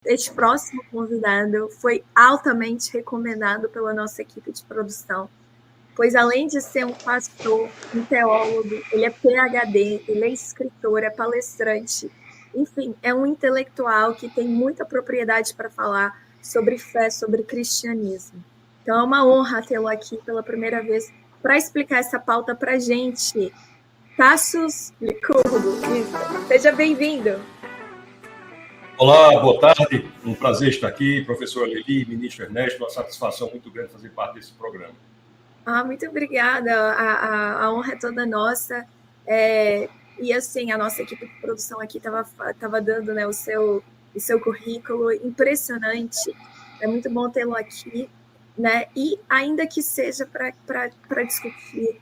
este próximo convidado foi altamente recomendado pela nossa equipe de produção, pois além de ser um pastor, um teólogo, ele é PhD, ele é escritor, é palestrante, enfim, é um intelectual que tem muita propriedade para falar sobre fé, sobre cristianismo. Então é uma honra tê-lo aqui pela primeira vez para explicar essa pauta para a gente. Tassos Licurgo, seja bem-vindo. Olá, boa tarde. Um prazer estar aqui, professor Lili, ministro Ernesto. Uma satisfação muito grande fazer parte desse programa. Muito obrigada. A honra é toda nossa. E assim, a nossa equipe de produção aqui estava dando, né, o seu currículo impressionante. É muito bom tê-lo aqui, né? E ainda que seja para discutir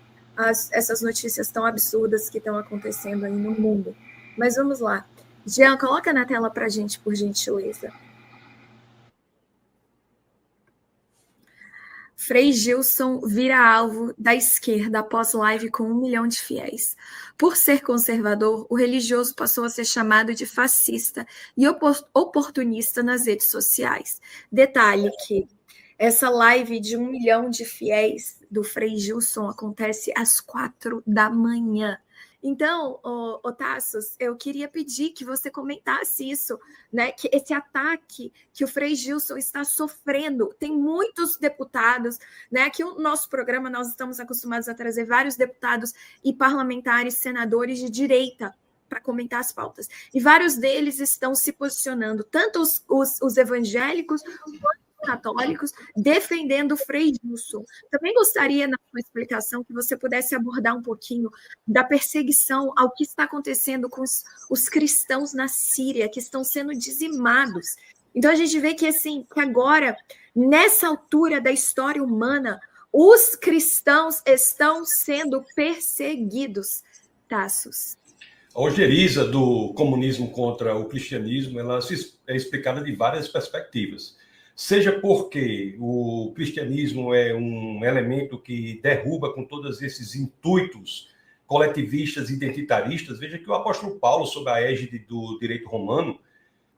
essas notícias tão absurdas que estão acontecendo aí no mundo. Mas vamos lá. Jean, coloca na tela para a gente, por gentileza. Frei Gilson vira alvo da esquerda após live com 1 milhão de fiéis. Por ser conservador, o religioso passou a ser chamado de fascista e oportunista nas redes sociais. Detalhe que essa live de 1 milhão de fiéis do Frei Gilson acontece às 4 da manhã. Então, Tassos, eu queria pedir que você comentasse isso, né? Que esse ataque que o Frei Gilson está sofrendo, tem muitos deputados, né? Aqui no nosso programa nós estamos acostumados a trazer vários deputados e parlamentares, senadores de direita para comentar as pautas. E vários deles estão se posicionando, tanto os evangélicos quanto católicos, defendendo o Frei Gilson. Também gostaria, na sua explicação, que você pudesse abordar um pouquinho da perseguição ao que está acontecendo com os cristãos na Síria, que estão sendo dizimados. Então, a gente vê que, assim, que agora, nessa altura da história humana, os cristãos estão sendo perseguidos. Tassos. A ojeriza do comunismo contra o cristianismo, ela é explicada de várias perspectivas. Seja porque o cristianismo é um elemento que derruba com todos esses intuitos coletivistas e identitaristas. Veja que o apóstolo Paulo, sob a égide do direito romano,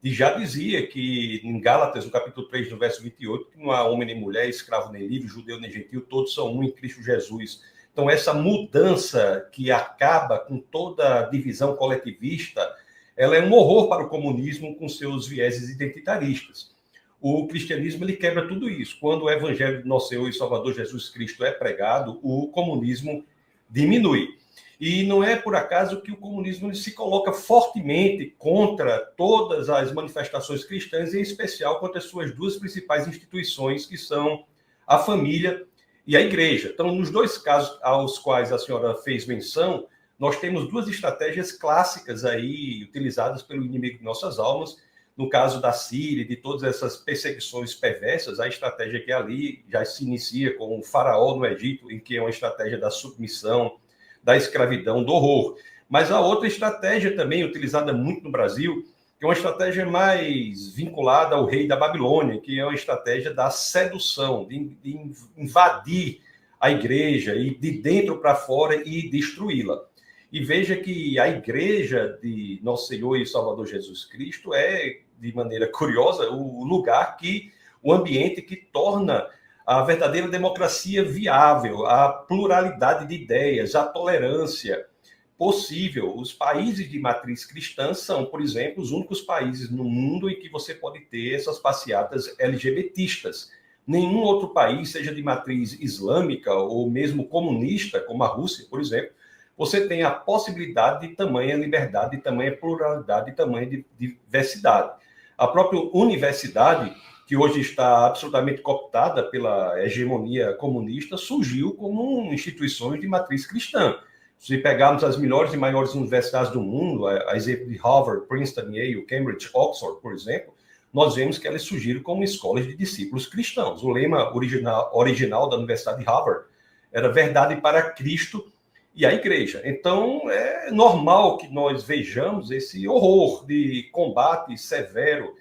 já dizia que em Gálatas, no capítulo 3, no verso 28, que não há homem nem mulher, escravo nem livre, judeu nem gentil, todos são um em Cristo Jesus. Então, essa mudança que acaba com toda a divisão coletivista, ela é um horror para o comunismo com seus vieses identitaristas. O cristianismo, ele quebra tudo isso. Quando o evangelho de nosso Senhor e Salvador Jesus Cristo é pregado, o comunismo diminui. E não é por acaso que o comunismo se coloca fortemente contra todas as manifestações cristãs, em especial contra as suas duas principais instituições, que são a família e a igreja. Então, nos dois casos aos quais a senhora fez menção, nós temos duas estratégias clássicas aí utilizadas pelo inimigo de nossas almas. No caso da Síria, de todas essas perseguições perversas, a estratégia que ali já se inicia com o faraó no Egito, em que é uma estratégia da submissão, da escravidão, do horror. Mas a outra estratégia também utilizada muito no Brasil, que é uma estratégia mais vinculada ao rei da Babilônia, que é uma estratégia da sedução, de invadir a igreja e de dentro para fora e destruí-la. E veja que a igreja de Nosso Senhor e Salvador Jesus Cristo é, de maneira curiosa, o lugar o ambiente que torna a verdadeira democracia viável, a pluralidade de ideias, a tolerância possível. Os países de matriz cristã são, por exemplo, os únicos países no mundo em que você pode ter essas passeatas LGBTistas. Nenhum outro país, seja de matriz islâmica ou mesmo comunista, como a Rússia, por exemplo, você tem a possibilidade de tamanha liberdade, de tamanha pluralidade, de tamanha diversidade. A própria universidade, que hoje está absolutamente cooptada pela hegemonia comunista, surgiu como instituições de matriz cristã. Se pegarmos as melhores e maiores universidades do mundo, a exemplo de Harvard, Princeton, Yale, Cambridge, Oxford, por exemplo, nós vemos que elas surgiram como escolas de discípulos cristãos. O lema original da Universidade de Harvard era verdade para Cristo e a igreja. Então, é normal que nós vejamos esse horror de combate severo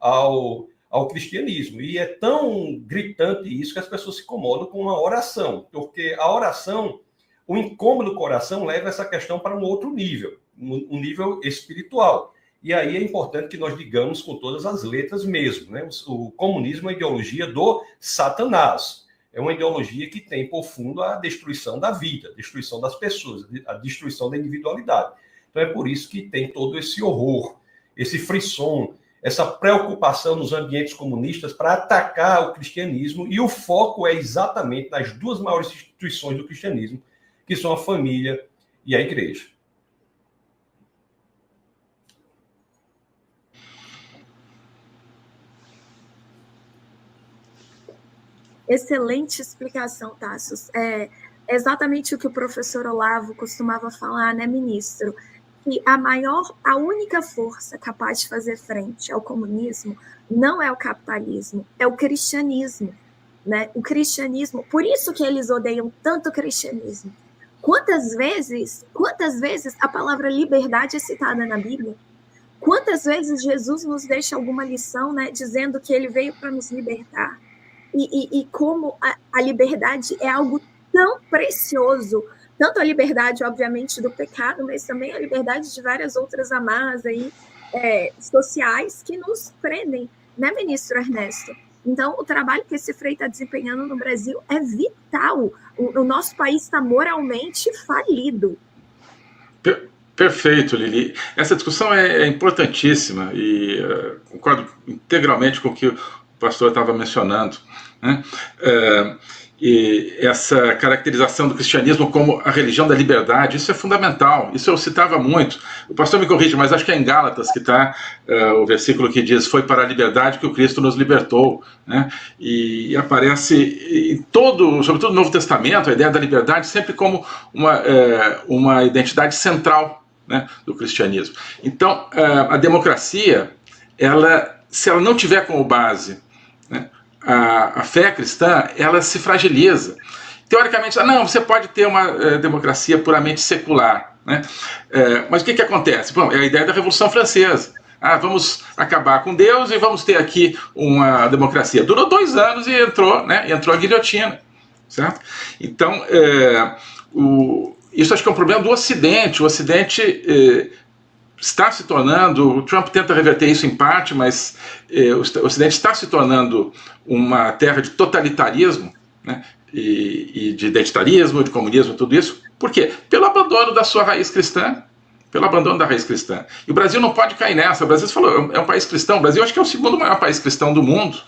ao cristianismo. E é tão gritante isso que as pessoas se incomodam com a oração, porque a oração, o incômodo do coração leva essa questão para um outro nível, um nível espiritual, E aí é importante que nós digamos com todas as letras mesmo, né? O comunismo é uma ideologia do Satanás. É uma ideologia que tem por fundo a destruição da vida, a destruição das pessoas, a destruição da individualidade. Então é por isso que tem todo esse horror, esse frisson, essa preocupação nos ambientes comunistas para atacar o cristianismo, e o foco é exatamente nas duas maiores instituições do cristianismo, que são a família e a igreja. Excelente explicação, Tassos. É exatamente o que o professor Olavo costumava falar, né, ministro? Que a única força capaz de fazer frente ao comunismo não é o capitalismo, é o cristianismo, né? O cristianismo, por isso que eles odeiam tanto o cristianismo. Quantas vezes a palavra liberdade é citada na Bíblia? Quantas vezes Jesus nos deixa alguma lição, né, dizendo que ele veio para nos libertar? E como a liberdade é algo tão precioso, tanto a liberdade, obviamente, do pecado, mas também a liberdade de várias outras amarras aí, sociais que nos prendem, né, ministro Ernesto? Então, o trabalho que esse Frei está desempenhando no Brasil é vital. O nosso país está moralmente falido. Perfeito, Lili. Essa discussão é importantíssima e concordo integralmente com o que o pastor estava mencionando, né? E essa caracterização do cristianismo como a religião da liberdade, isso é fundamental, isso eu citava muito. O pastor me corrige, mas acho que é em Gálatas que está o versículo que diz: foi para a liberdade que o Cristo nos libertou, né? E aparece em sobretudo no Novo Testamento, a ideia da liberdade sempre como uma identidade central, né, do cristianismo. Então, a democracia, se ela não tiver como base, né, a fé cristã, ela se fragiliza. Teoricamente, não, você pode ter uma democracia puramente secular, né? Mas o que acontece? Bom, é a ideia da Revolução Francesa. Vamos acabar com Deus e vamos ter aqui uma democracia. Durou 2 anos e entrou a guilhotina, certo? Então, isso acho que é um problema do Ocidente. O Ocidente está se tornando, o Trump tenta reverter isso em parte, mas o Ocidente está se tornando uma terra de totalitarismo, né, e de identitarismo, de comunismo, tudo isso. Por quê? Pelo abandono da sua raiz cristã, pelo abandono da raiz cristã. E o Brasil não pode cair nessa. O Brasil, você falou, é um país cristão. O Brasil acho que é o segundo maior país cristão do mundo,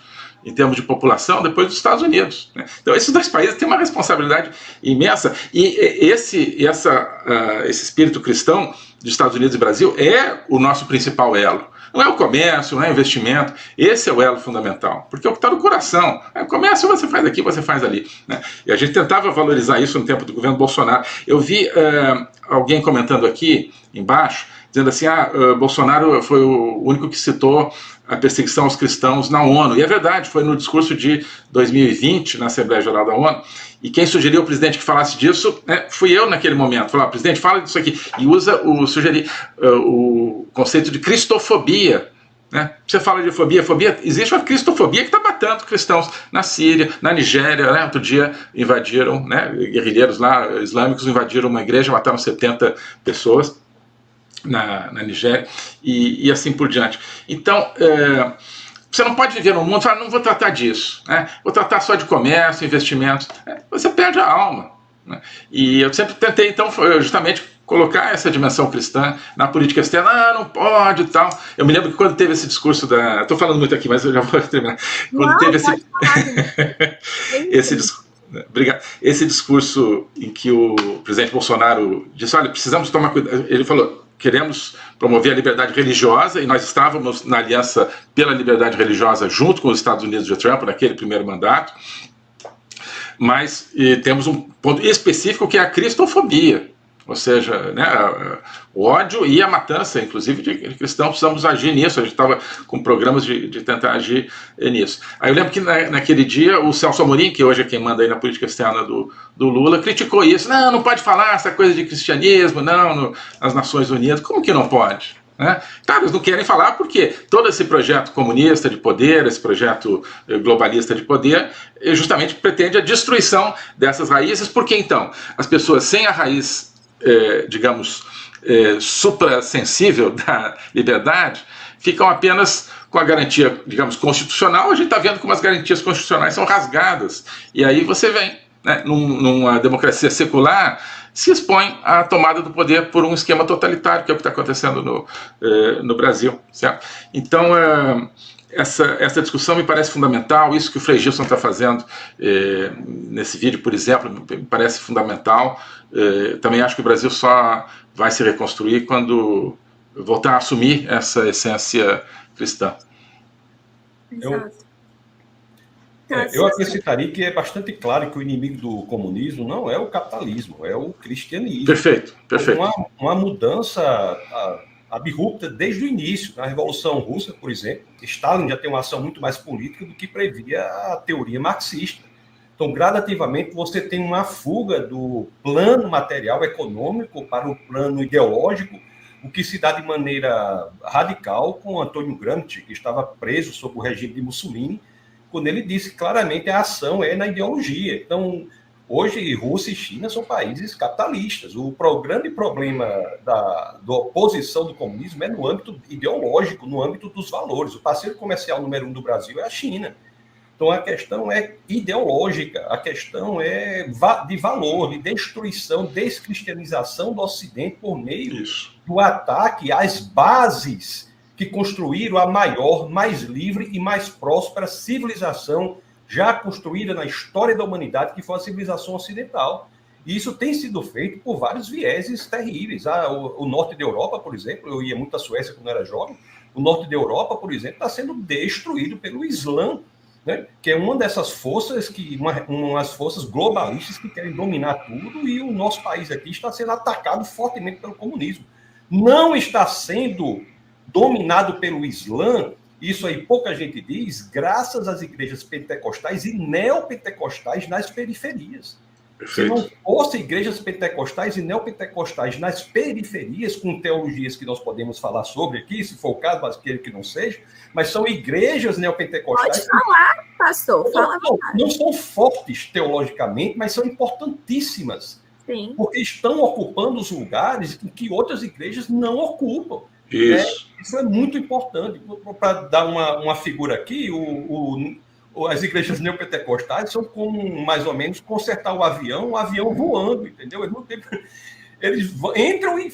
em termos de população, depois dos Estados Unidos, né? Então, esses 2 países têm uma responsabilidade imensa, e esse espírito cristão dos Estados Unidos e Brasil é o nosso principal elo. Não é o comércio, não é o investimento, esse é o elo fundamental, porque é o que está no coração. O comércio você faz aqui, você faz ali, né? E a gente tentava valorizar isso no tempo do governo Bolsonaro. Eu vi alguém comentando aqui embaixo, dizendo assim, Bolsonaro foi o único que citou a perseguição aos cristãos na ONU. E é verdade, foi no discurso de 2020, na Assembleia Geral da ONU, e quem sugeriu ao presidente que falasse disso, fui eu naquele momento. Falei, presidente, fala disso aqui. E sugerir o conceito de cristofobia, né? Você fala de fobia, existe uma cristofobia que está matando cristãos na Síria, na Nigéria, né? Outro dia invadiram, né, guerrilheiros lá islâmicos invadiram uma igreja, mataram 70 pessoas na Nigéria, e assim por diante. Então, você não pode viver num mundo e falar, não vou tratar disso, né? Vou tratar só de comércio, investimentos. Você perde a alma, né? E eu sempre tentei, então, justamente colocar essa dimensão cristã na política externa. Não pode e tal. Eu me lembro que quando teve esse discurso Estou falando muito aqui, mas eu já vou terminar. Quando teve esse discurso em que o presidente Bolsonaro disse, olha, precisamos tomar cuidado. Ele falou, queremos promover a liberdade religiosa, e nós estávamos na aliança pela liberdade religiosa junto com os Estados Unidos de Trump naquele primeiro mandato, mas temos um ponto específico que é a cristofobia, ou seja, né, o ódio e a matança, inclusive, de cristãos. Precisamos agir nisso. A gente estava com programas de tentar agir nisso. Aí eu lembro que naquele dia o Celso Amorim, que hoje é quem manda aí na política externa do Lula, criticou isso. Não pode falar essa coisa de cristianismo, nas Nações Unidas. Como que não pode? Né? Claro, eles não querem falar porque todo esse projeto comunista de poder, esse projeto globalista de poder, justamente pretende a destruição dessas raízes, porque então as pessoas sem a raiz, digamos, suprassensível da liberdade, ficam apenas com a garantia, digamos, constitucional. A gente está vendo como as garantias constitucionais são rasgadas. E aí você vem, né, numa democracia secular, se expõe à tomada do poder por um esquema totalitário, que é o que está acontecendo no Brasil. Certo? Então, essa discussão me parece fundamental. Isso que o Frei Gilson está fazendo nesse vídeo, por exemplo, me parece fundamental. Também acho que o Brasil só vai se reconstruir quando voltar a assumir essa essência cristã. Eu acrescentaria que é bastante claro que o inimigo do comunismo não é o capitalismo, é o cristianismo. Perfeito. Uma mudança abrupta desde o início. Na Revolução Russa, por exemplo, Stalin já tem uma ação muito mais política do que previa a teoria marxista. Então, gradativamente, você tem uma fuga do plano material econômico para o plano ideológico, o que se dá de maneira radical com Antônio Gramsci, que estava preso sob o regime de Mussolini, quando ele disse claramente a ação é na ideologia. Então, hoje, Rússia e China são países capitalistas. O grande problema da oposição do comunismo é no âmbito ideológico, no âmbito dos valores. O parceiro comercial número 1 do Brasil é a China. Então, a questão é ideológica, a questão é de valor, de destruição, descristianização do Ocidente por meio do ataque às bases que construíram a maior, mais livre e mais próspera civilização já construída na história da humanidade, que foi a civilização ocidental. E isso tem sido feito por vários vieses terríveis. O norte da Europa, por exemplo, eu ia muito à Suécia quando era jovem, o norte da Europa, por exemplo, está sendo destruído pelo Islã, né? Que é uma dessas forças, umas forças globalistas que querem dominar tudo, e o nosso país aqui está sendo atacado fortemente pelo comunismo. Não está sendo dominado pelo Islã, isso aí pouca gente diz, graças às igrejas pentecostais e neopentecostais nas periferias. Perfeito. Se não fossem igrejas pentecostais e neopentecostais nas periferias, com teologias que nós podemos falar sobre aqui, se for o caso, mas queira que não seja, mas são igrejas neopentecostais... Pode falar, pastor, fala. Não são fortes teologicamente, mas são importantíssimas. Sim. Porque estão ocupando os lugares que outras igrejas não ocupam. Isso é muito importante. Para dar uma figura aqui, as igrejas neopentecostais são como, mais ou menos, consertar o avião voando, entendeu? Eles entram e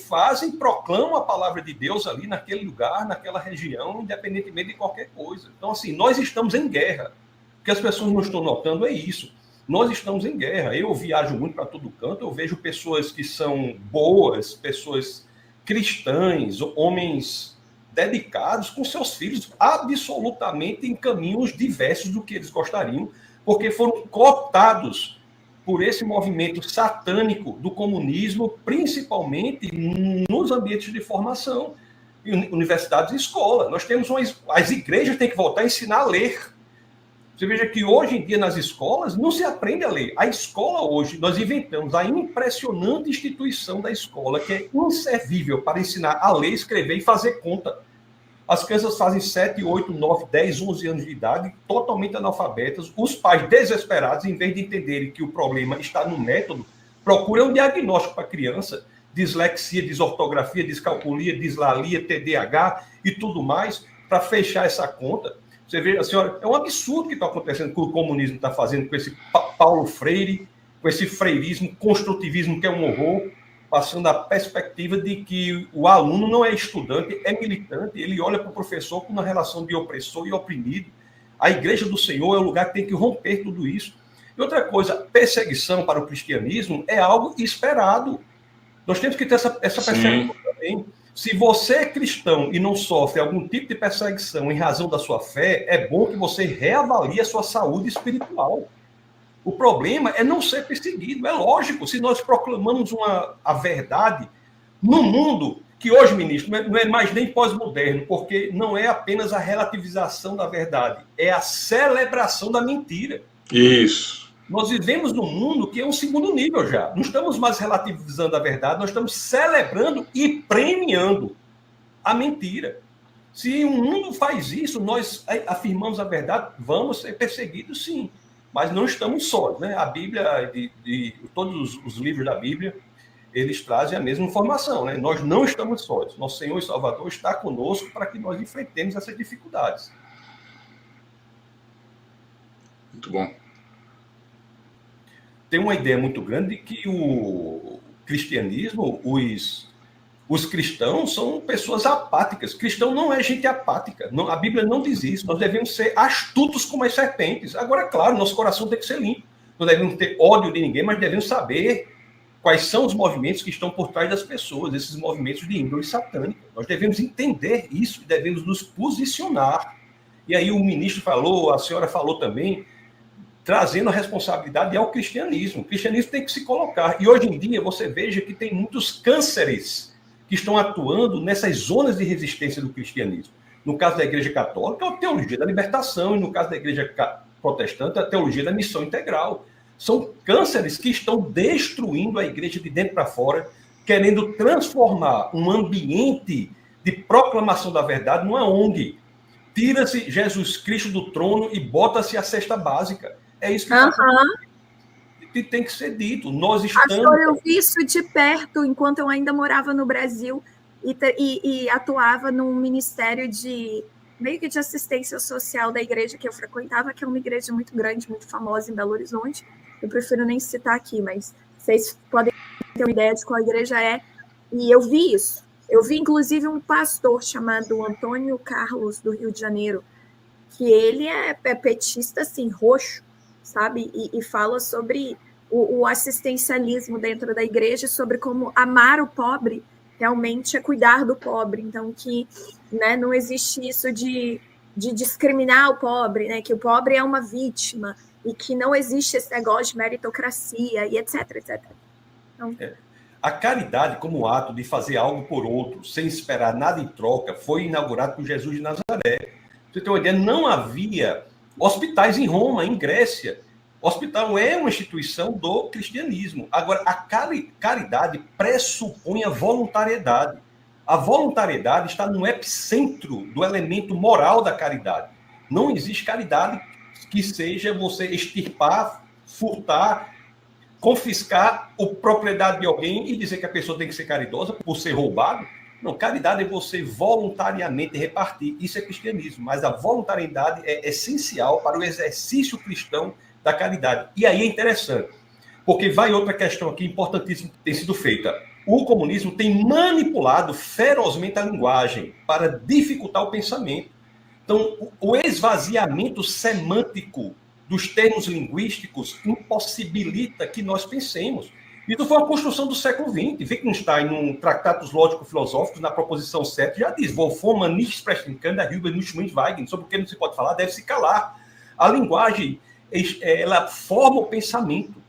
proclamam a palavra de Deus ali naquele lugar, naquela região, independentemente de qualquer coisa. Então, assim, nós estamos em guerra. O que as pessoas não estão notando é isso. Nós estamos em guerra. Eu viajo muito para todo canto, eu vejo pessoas que são boas, pessoas cristãs, homens dedicados com seus filhos absolutamente em caminhos diversos do que eles gostariam, porque foram cooptados por esse movimento satânico do comunismo, principalmente nos ambientes de formação, universidades e escola. Nós temos as igrejas têm que voltar a ensinar a ler. Você veja que hoje em dia nas escolas não se aprende a ler. A escola hoje, nós inventamos a impressionante instituição da escola, que é inservível para ensinar a ler, escrever e fazer conta. As crianças fazem 7, 8, 9, 10, 11 anos de idade, totalmente analfabetas. Os pais desesperados, em vez de entenderem que o problema está no método, procuram um diagnóstico para a criança. Dislexia, desortografia, descalculia, dislalia, TDAH e tudo mais, para fechar essa conta. Você vê, a senhora, é um absurdo que está acontecendo, que o comunismo está fazendo com esse Paulo Freire, com esse freirismo, construtivismo, que é um horror, passando a perspectiva de que o aluno não é estudante, é militante, ele olha para o professor com uma relação de opressor e oprimido. A Igreja do Senhor é o lugar que tem que romper tudo isso. E outra coisa, perseguição para o cristianismo é algo esperado. Nós temos que ter essa percepção também. Se você é cristão e não sofre algum tipo de perseguição em razão da sua fé, é bom que você reavalie a sua saúde espiritual. O problema é não ser perseguido. É lógico, se nós proclamamos a verdade no mundo, que hoje, ministro, não é mais nem pós-moderno, porque não é apenas a relativização da verdade, é a celebração da mentira. Isso. Nós vivemos num mundo que é um segundo nível já. Não estamos mais relativizando a verdade, nós estamos celebrando e premiando a mentira. Se o mundo faz isso, nós afirmamos a verdade, vamos ser perseguidos, sim. Mas não estamos sós, né? A Bíblia, todos os livros da Bíblia, eles trazem a mesma informação, né? Nós não estamos sós. Nosso Senhor e Salvador está conosco para que nós enfrentemos essas dificuldades. Muito bom. Tem uma ideia muito grande de que o cristianismo, os cristãos são pessoas apáticas. Cristão não é gente apática. Não, a Bíblia não diz isso. Nós devemos ser astutos como as serpentes. Agora, claro, nosso coração tem que ser limpo. Não devemos ter ódio de ninguém, mas devemos saber quais são os movimentos que estão por trás das pessoas, esses movimentos de índole satânica. Nós devemos entender isso e devemos nos posicionar. E aí o ministro falou, a senhora falou também, trazendo a responsabilidade ao cristianismo. O cristianismo tem que se colocar. E hoje em dia você veja que tem muitos cânceres que estão atuando nessas zonas de resistência do cristianismo. No caso da Igreja Católica, a teologia da libertação, e no caso da Igreja Protestante, a teologia da missão integral. São cânceres que estão destruindo a igreja de dentro para fora, querendo transformar um ambiente de proclamação da verdade numa ONG. Tira-se Jesus Cristo do trono e bota-se a cesta básica. É isso que tem que ser dito. Nós estamos... Pastor, eu vi isso de perto enquanto eu ainda morava no Brasil e atuava num ministério de meio que de assistência social da igreja que eu frequentava, que é uma igreja muito grande, muito famosa em Belo Horizonte. Eu prefiro nem citar aqui, mas vocês podem ter uma ideia de qual igreja é. E eu vi isso. Eu vi, inclusive, um pastor chamado Antônio Carlos, do Rio de Janeiro, que ele é petista, assim, roxo, sabe? E fala sobre o assistencialismo dentro da igreja, sobre como amar o pobre realmente é cuidar do pobre. Então, que, né, não existe isso de discriminar o pobre, né? Que o pobre é uma vítima, e que não existe esse negócio de meritocracia, e etc, etc. Então... A caridade como ato de fazer algo por outro, sem esperar nada em troca, foi inaugurado por Jesus de Nazaré. Você tem uma ideia, não havia hospitais em Roma, em Grécia. O hospital é uma instituição do cristianismo. Agora, a caridade pressupõe a voluntariedade. A voluntariedade está no epicentro do elemento moral da caridade. Não existe caridade que seja você extirpar, furtar, confiscar a propriedade de alguém e dizer que a pessoa tem que ser caridosa por ser roubado. Não, caridade é você voluntariamente repartir. Isso é cristianismo, mas a voluntariedade é essencial para o exercício cristão da caridade. E aí é interessante, porque vai outra questão aqui importantíssima que tem sido feita. O comunismo tem manipulado ferozmente a linguagem para dificultar o pensamento. Então, o esvaziamento semântico dos termos linguísticos impossibilita que nós pensemos. Isso foi uma construção do século XX. Wittgenstein, num Tratatus Lógico-Filosóficos, na proposição 7, já diz: Wovon nicht sprechen kann, der Hüber nicht schweigen. Sobre o que não se pode falar, deve se calar. A linguagem, ela forma o pensamento.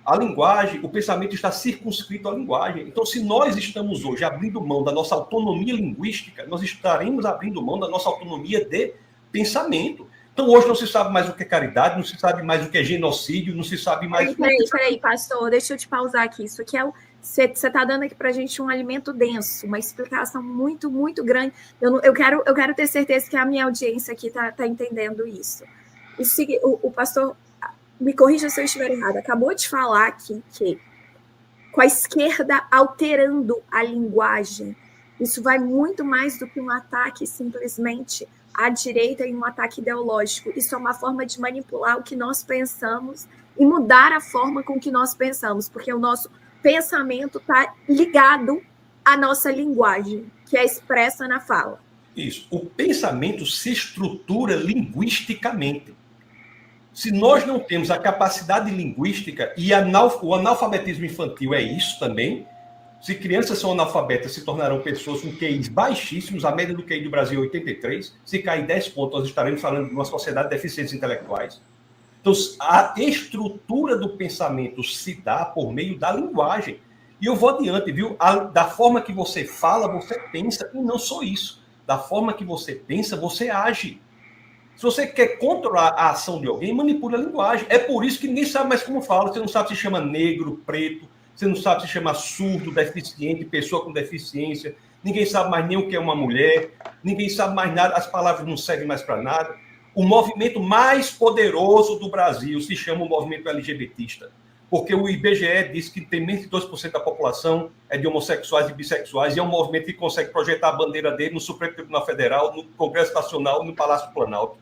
A linguagem, o pensamento está circunscrito à linguagem. Então, se nós estamos hoje abrindo mão da nossa autonomia linguística, nós estaremos abrindo mão da nossa autonomia de pensamento. Então, hoje não se sabe mais o que é caridade, não se sabe mais o que é genocídio, não se sabe mais... Peraí, pastor, deixa eu te pausar aqui. Isso aqui é você está dando aqui para a gente um alimento denso, uma explicação muito, muito grande. Eu quero ter certeza que a minha audiência aqui está entendendo isso. O pastor, me corrija se eu estiver errado, acabou de falar aqui que com a esquerda alterando a linguagem, isso vai muito mais do que um ataque simplesmente à direita e um ataque ideológico. Isso é uma forma de manipular o que nós pensamos e mudar a forma com que nós pensamos, porque o nosso pensamento está ligado à nossa linguagem, que é expressa na fala. Isso. O pensamento se estrutura linguisticamente. Se nós não temos a capacidade linguística, e o analfabetismo infantil é isso também, se crianças são analfabetas, se tornarão pessoas com QIs baixíssimos, a média do QI do Brasil é 83, se cair 10 pontos, nós estaremos falando de uma sociedade de deficientes intelectuais. Então, a estrutura do pensamento se dá por meio da linguagem. E eu vou adiante, viu? Da forma que você fala, você pensa, e não só isso. Da forma que você pensa, você age. Se você quer controlar a ação de alguém, manipule a linguagem. É por isso que ninguém sabe mais como fala. Você não sabe se chama negro, preto, você não sabe se chama surdo, deficiente, pessoa com deficiência. Ninguém sabe mais nem o que é uma mulher. Ninguém sabe mais nada. As palavras não servem mais para nada. O movimento mais poderoso do Brasil se chama o movimento LGBTista. porque o IBGE diz que tem menos de 2% da população é de homossexuais e bissexuais, e é um movimento que consegue projetar a bandeira dele no Supremo Tribunal Federal, no Congresso Nacional, no Palácio do Planalto.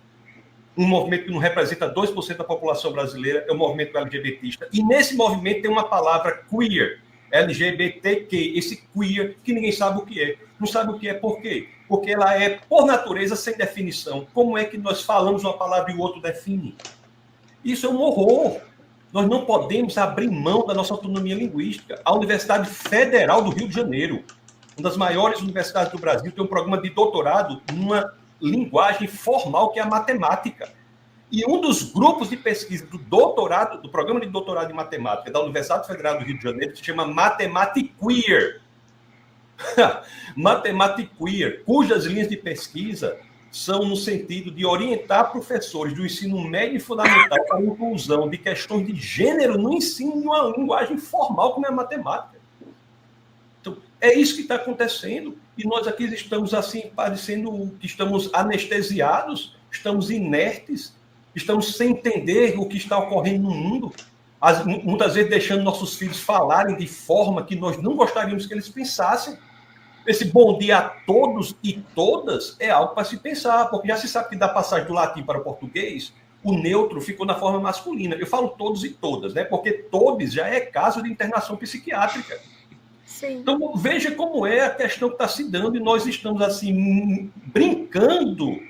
Um movimento que não representa 2% da população brasileira, é o movimento LGBTista. E nesse movimento tem uma palavra queer, LGBTQ, esse queer que ninguém sabe o que é. Não sabe o que é por quê? Porque ela é, por natureza, sem definição. Como é que nós falamos uma palavra e o outro define? Isso é um horror. Nós não podemos abrir mão da nossa autonomia linguística. A Universidade Federal do Rio de Janeiro, uma das maiores universidades do Brasil, tem um programa de doutorado numa linguagem formal que é a matemática. E um dos grupos de pesquisa do doutorado, do programa de doutorado em matemática da Universidade Federal do Rio de Janeiro, se chama Mathematiqueer. Mathematiqueer, cujas linhas de pesquisa são no sentido de orientar professores do ensino médio e fundamental para a inclusão de questões de gênero no ensino de uma linguagem formal como é a matemática. Então, é isso que está acontecendo. E nós aqui estamos assim, parecendo que estamos anestesiados, estamos inertes, estamos sem entender o que está ocorrendo no mundo, muitas vezes deixando nossos filhos falarem de forma que nós não gostaríamos que eles pensassem. Esse bom dia a todos e todas é algo para se pensar, porque já se sabe que da passagem do latim para o português, o neutro ficou na forma masculina. Eu falo todos e todas, né? Porque todos já é caso de internação psiquiátrica. Sim. Então, veja como é a questão que está se dando, e nós estamos, assim, brincando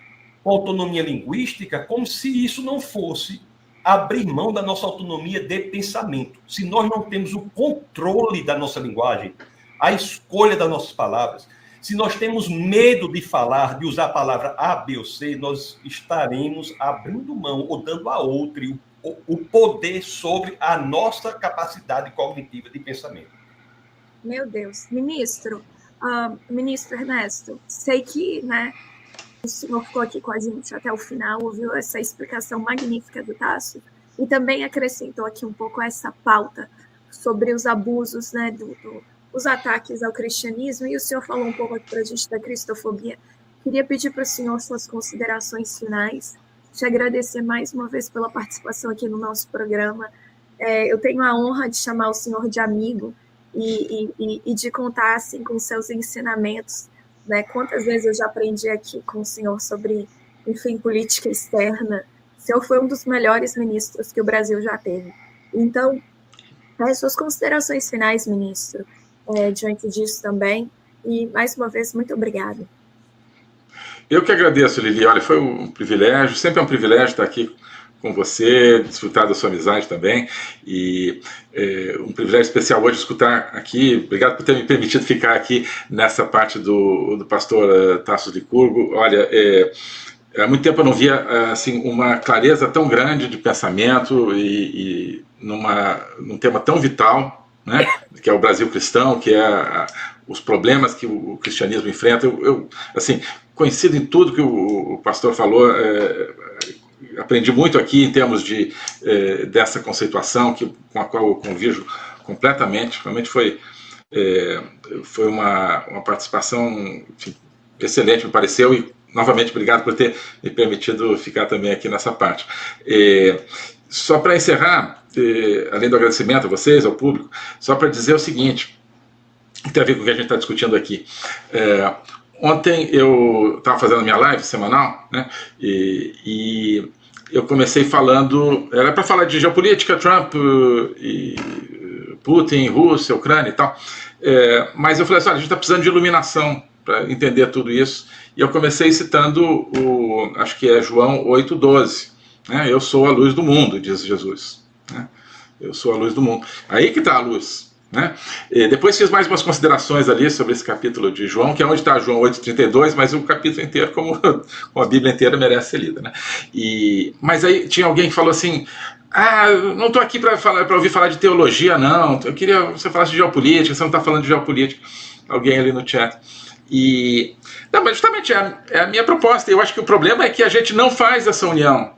com a autonomia linguística como se isso não fosse abrir mão da nossa autonomia de pensamento. Se nós não temos o controle da nossa linguagem, a escolha das nossas palavras, se nós temos medo de falar, de usar a palavra A, B ou C, nós estaremos abrindo mão ou dando a outro o poder sobre a nossa capacidade cognitiva de pensamento. Meu Deus. Ministro Ernesto, sei que, né, o senhor ficou aqui com a gente até o final, ouviu essa explicação magnífica do Tasso e também acrescentou aqui um pouco essa pauta sobre os abusos, né, os ataques ao cristianismo, e o senhor falou um pouco aqui para a gente da cristofobia. Queria pedir para o senhor suas considerações finais, te agradecer mais uma vez pela participação aqui no nosso programa. Eu tenho a honra de chamar o senhor de amigo e de contar assim, com seus ensinamentos, né? Quantas vezes eu já aprendi aqui com o senhor sobre, enfim, política externa. O senhor foi um dos melhores ministros que o Brasil já teve. Então, suas considerações finais, ministro, diante disso também. E, mais uma vez, muito obrigada. Eu que agradeço, Lili. Olha, foi um privilégio, sempre é um privilégio estar aqui com você, desfrutar da sua amizade também, e um privilégio especial hoje escutar aqui. Obrigado por ter me permitido ficar aqui nessa parte do pastor Tasso Licurgo. Olha, há muito tempo eu não via assim, uma clareza tão grande de pensamento e num tema tão vital, né, que é o Brasil cristão, que é os problemas que o cristianismo enfrenta. Eu assim, coincido em tudo que o pastor falou. Aprendi muito aqui em termos dessa conceituação com a qual eu convivo completamente. Realmente foi uma participação, enfim, excelente, me pareceu, e novamente obrigado por ter me permitido ficar também aqui nessa parte. Só para encerrar, além do agradecimento a vocês, ao público, só para dizer o seguinte, que tem a ver com o que a gente está discutindo aqui. Ontem eu estava fazendo a minha live semanal, né, e eu comecei falando, era para falar de geopolítica, Trump, e Putin, Rússia, Ucrânia e tal, mas eu falei assim, olha, a gente está precisando de iluminação para entender tudo isso, e eu comecei citando, acho que é João 8,12, né, eu sou a luz do mundo, diz Jesus, né, eu sou a luz do mundo, aí que está a luz. Né? Depois fiz mais umas considerações ali sobre esse capítulo de João, que é onde está João 8,32, mas o capítulo inteiro, como a Bíblia inteira, merece ser lida, né? Mas aí tinha alguém que falou assim, não estou aqui para ouvir falar de teologia, não, eu queria que você falasse de geopolítica, você não está falando de geopolítica, alguém ali no chat. Não, mas justamente é a minha proposta. Eu acho que o problema é que a gente não faz essa união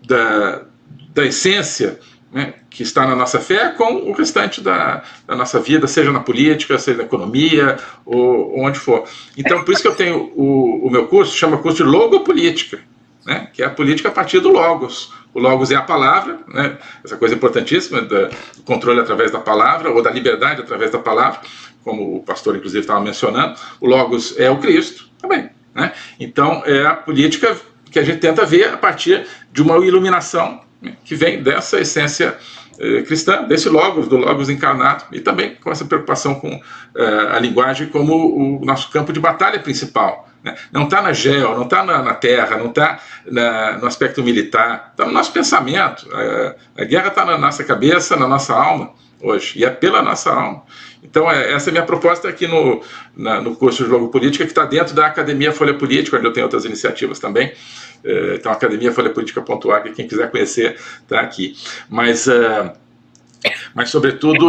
da essência, né, que está na nossa fé, com o restante da nossa vida, seja na política, seja na economia, ou onde for. Então, por isso que eu tenho o meu curso, chama curso de Logopolítica, né, que é a política a partir do logos. O logos é a palavra, né, essa coisa importantíssima do controle através da palavra, ou da liberdade através da palavra, como o pastor, inclusive, estava mencionando. O logos é o Cristo também, né? Então, é a política que a gente tenta ver a partir de uma iluminação, né, que vem dessa essência cristã, desse logos, do logos encarnado, e também com essa preocupação com a linguagem como o nosso campo de batalha principal, né? Não está na geo, não está na terra, não está no aspecto militar, está no nosso pensamento. A guerra está na nossa cabeça, na nossa alma hoje, e é pela nossa alma. Então, essa é a minha proposta aqui no curso de Logo Política, que está dentro da Academia Folha Política, onde eu tenho outras iniciativas também. Então, academiafolhapolitica.org, quem quiser conhecer, está aqui. Mas sobretudo,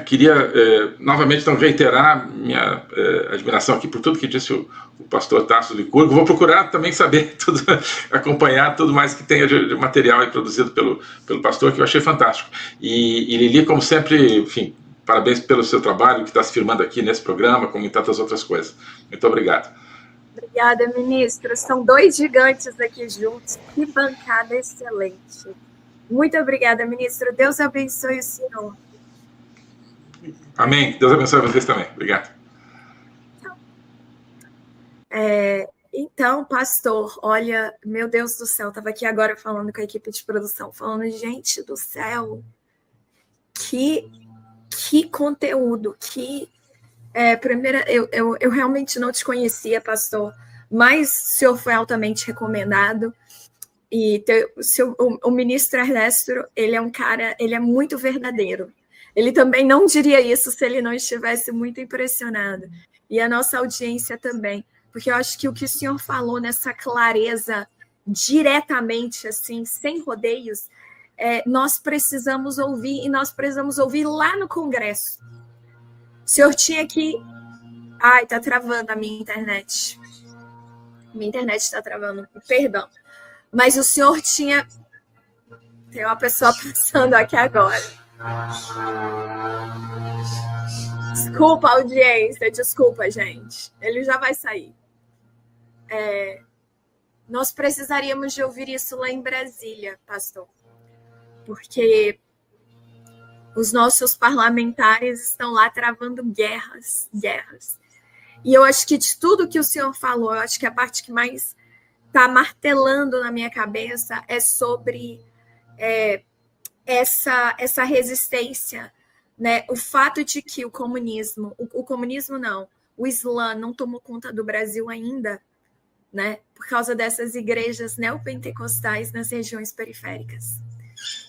queria novamente então, reiterar minha admiração aqui por tudo que disse o pastor Tasso Licurgo. Vou procurar também saber tudo, acompanhar tudo mais que tenha de material aí produzido pelo pastor, que eu achei fantástico. E Lili, como sempre, enfim, parabéns pelo seu trabalho que está se firmando aqui nesse programa, como em tantas outras coisas. Muito obrigado. Obrigada, ministro. São 2 gigantes aqui juntos. Que bancada excelente. Muito obrigada, ministro. Deus abençoe o senhor. Amém. Deus abençoe vocês também. Obrigado. Então, pastor, olha, meu Deus do céu, estava aqui agora falando com a equipe de produção, falando, gente do céu, que conteúdo, primeira, eu realmente não te conhecia, pastor, mas o senhor foi altamente recomendado. E o ministro Ernesto, ele é um cara, ele é muito verdadeiro. Ele também não diria isso se ele não estivesse muito impressionado. E a nossa audiência também. Porque eu acho que o que o senhor falou nessa clareza, diretamente, assim, sem rodeios, nós precisamos ouvir, e nós precisamos ouvir lá no Congresso. O senhor tinha que... Ai, tá travando a minha internet. Minha internet está travando, perdão. Mas o senhor tinha... Tem uma pessoa passando aqui agora. Desculpa, audiência. Desculpa, gente. Ele já vai sair. Nós precisaríamos de ouvir isso lá em Brasília, pastor. Porque os nossos parlamentares estão lá travando guerras. E eu acho que de tudo que o senhor falou, eu acho que a parte que mais está martelando na minha cabeça é sobre essa resistência, né? O fato de que o comunismo não, o Islã não tomou conta do Brasil ainda, né? Por causa dessas igrejas neopentecostais nas regiões periféricas.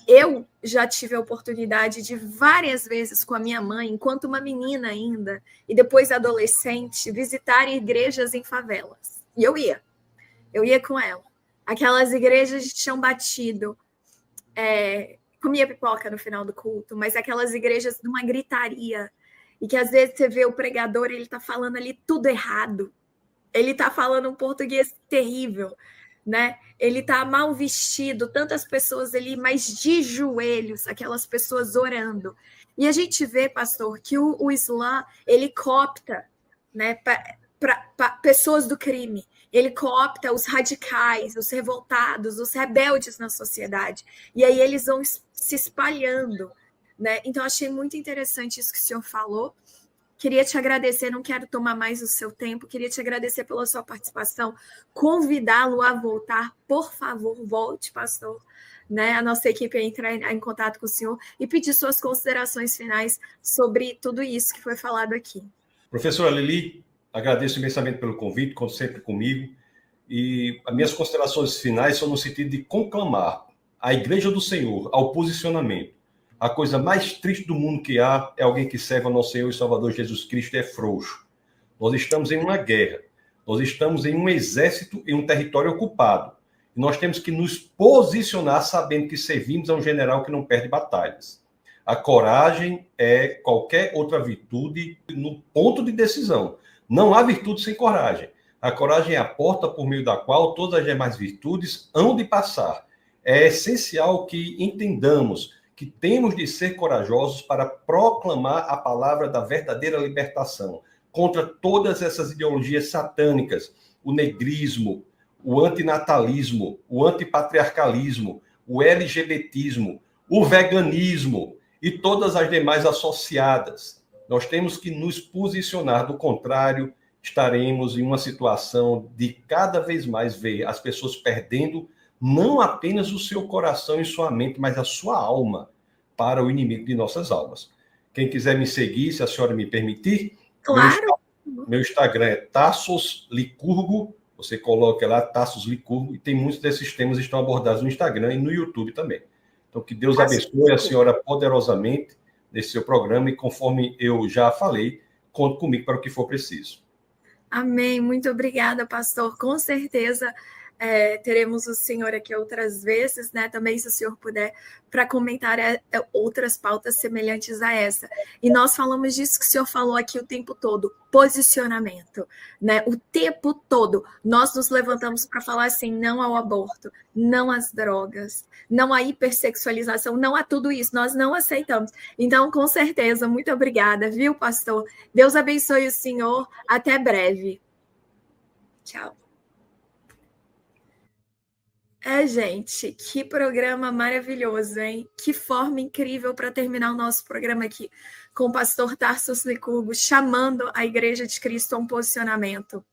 Eu já tive a oportunidade de várias vezes com a minha mãe, enquanto uma menina ainda, e depois adolescente, visitar igrejas em favelas. E eu ia com ela. Aquelas igrejas de chão batido, comia pipoca no final do culto, mas aquelas igrejas de uma gritaria, e que às vezes você vê o pregador, ele está falando ali tudo errado. Ele está falando um português terrível, né? Ele está mal vestido, tantas pessoas ali, mas de joelhos, aquelas pessoas orando. E a gente vê, pastor, que o Islã, ele coopta, né, para pessoas do crime. Ele coopta os radicais, os revoltados, os rebeldes na sociedade. E aí eles vão se espalhando, né? Então, achei muito interessante isso que o senhor falou. Queria te agradecer, não quero tomar mais o seu tempo, queria te agradecer pela sua participação, convidá-lo a voltar, por favor, volte, pastor, né? A nossa equipe entra em contato com o senhor e pedir suas considerações finais sobre tudo isso que foi falado aqui. Professora Lili, agradeço imensamente pelo convite, como sempre comigo, e as minhas considerações finais são no sentido de conclamar a Igreja do Senhor ao posicionamento. A coisa mais triste do mundo que há é alguém que serve ao nosso Senhor e Salvador Jesus Cristo e é frouxo. Nós estamos em uma guerra. Nós estamos em um exército em um território ocupado. E nós temos que nos posicionar sabendo que servimos a um general que não perde batalhas. A coragem é qualquer outra virtude no ponto de decisão. Não há virtude sem coragem. A coragem é a porta por meio da qual todas as demais virtudes hão de passar. É essencial que entendamos que temos de ser corajosos para proclamar a palavra da verdadeira libertação contra todas essas ideologias satânicas, o negrismo, o antinatalismo, o antipatriarcalismo, o LGBTismo, o veganismo e todas as demais associadas. Nós temos que nos posicionar, do contrário, estaremos em uma situação de cada vez mais ver as pessoas perdendo não apenas o seu coração e sua mente, mas a sua alma para o inimigo de nossas almas. Quem quiser me seguir, se a senhora me permitir, Claro. meu Instagram é Tassos Licurgo, você coloca lá Tassos Licurgo, e tem muitos desses temas que estão abordados no Instagram e no YouTube também. Então, que Deus abençoe a senhora poderosamente nesse seu programa, e conforme eu já falei, conte comigo para o que for preciso. Amém. Muito obrigada, pastor. Com certeza teremos o senhor aqui outras vezes, né? Também, se o senhor puder, para comentar outras pautas semelhantes a essa. E nós falamos disso que o senhor falou aqui o tempo todo, posicionamento, né? O tempo todo nós nos levantamos para falar assim, não ao aborto, não às drogas, não à hipersexualização, não a tudo isso, nós não aceitamos. Então, com certeza, muito obrigada, viu, pastor? Deus abençoe o senhor, até breve. Tchau. Gente, que programa maravilhoso, hein? Que forma incrível para terminar o nosso programa aqui com o pastor Tassos Licurgo, chamando a Igreja de Cristo a um posicionamento.